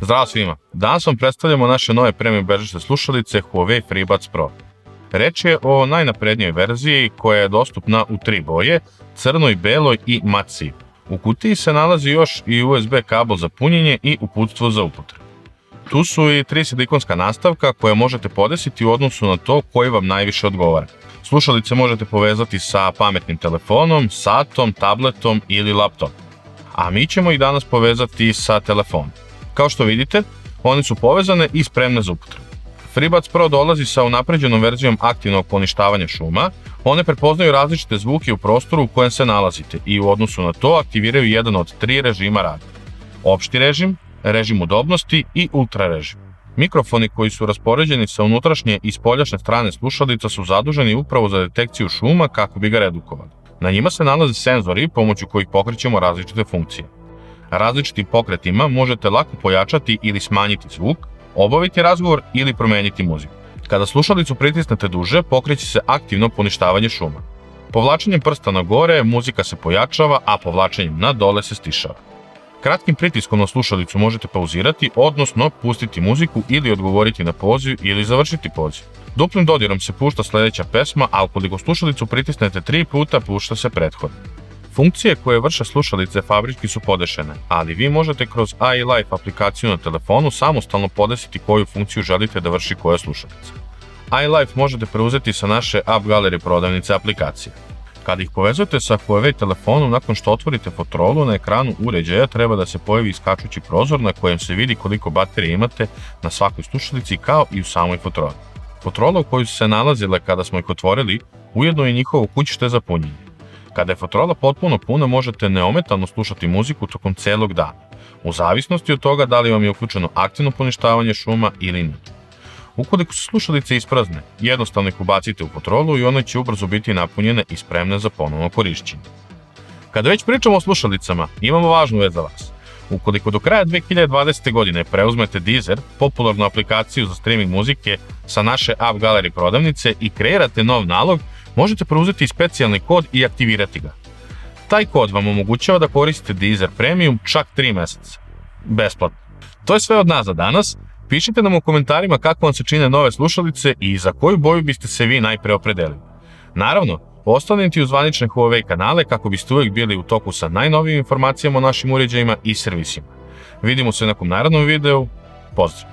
Zdravo svima! Danas vam predstavljamo naše nove premium bežične slušalice Huawei FreeBuds Pro. Reč je o najnaprednijoj verziji koja je dostupna u 3 boje, crnoj, beloj i mat siv. U kutiji se nalazi još i USB kabel za punjenje i uputstvo za upotrebu. Tu su i 3 silikonska nastavka koje možete podesiti u odnosu na to koji vam najviše odgovara. Slušalice možete povezati sa pametnim telefonom, satom, tabletom ili laptopom. A mi ćemo ih danas povezati sa telefonom. Kao što vidite, one su povezane i spremne za upotrebu. FreeBuds Pro dolazi sa unapređenom verzijom aktivnog poništavanja šuma. One prepoznaju različite zvuke u prostoru u kojem se nalazite i u odnosu na to aktiviraju jedan od 3 režima rada. Opšti režim, režim udobnosti i ultra režim. Mikrofoni koji su raspoređeni sa unutrašnje i spoljašnje strane slušalica su zaduženi upravo za detekciju šuma kako bi ga redukovali. Na njima se nalaze senzori pomoću kojih pokrećemo različite funkcije. Različitim pokretima možete lako pojačati ili smanjiti zvuk, obaviti razgovor ili promeniti muziku. Kada slušalicu pritisnete duže, pokreće se aktivno poništavanje šuma. Povlačenjem prsta na gore muzika se pojačava, a povlačenjem na dole se stišava. Kratkim pritiskom na slušalicu možete pauzirati, odnosno pustiti muziku ili odgovoriti na poziv ili završiti poziv. Duplim dodirom se pušta sledeća pesma, a ukoliko slušalicu pritisnete 3 puta, pušta se prethodna. Funkcije koje vrše slušalice fabrički su podešene, ali vi možete kroz iLife aplikaciju na telefonu samostalno podesiti koju funkciju želite da vrši koja slušalica. iLife možete preuzeti sa naše App Gallery prodavnice aplikacije. Kada ih povezujete sa Huawei telefonom, nakon što otvorite Fotorolu, na ekranu uređaja treba da se pojavi iskačući prozor na kojem se vidi koliko baterije imate na svakoj slušalici kao i u samoj Fotoroli. Fotorola u kojoj su se nalazile kada smo ih otvorili, ujedno je njihovo kućište za punjenje. Kada je Fotorola potpuno puna, možete neometano slušati muziku tokom celog dana, u zavisnosti od toga da li vam je uključeno aktivno poništavanje šuma ili nije. Ukoliko su slušalice isprazne, jednostavno ih ubacite u Fotorolu i one će ubrzo biti napunjene i spremne za ponovno korišćenje. Kada već pričamo o slušalicama, imamo važnu vest za vas. Ukoliko do kraja 2020. godine preuzmete Deezer, popularnu aplikaciju za streaming muzike sa naše App Gallery prodavnice i kreirate nov nalog, možete preuzeti specijalni kod i aktivirati ga. Taj kod vam omogućava da koristite Deezer Premium čak 3 meseca. Besplatno. To je sve od nas za danas. Pišite nam u komentarima kako vam se čine nove slušalice i za koju boju biste se vi najpre opredelili. Naravno, ostanite uz zvanične Huawei kanale kako biste uvek bili u toku sa najnovijim informacijama o našim uređajima i servisima. Vidimo se u nekom narednom videu. Pozdrav!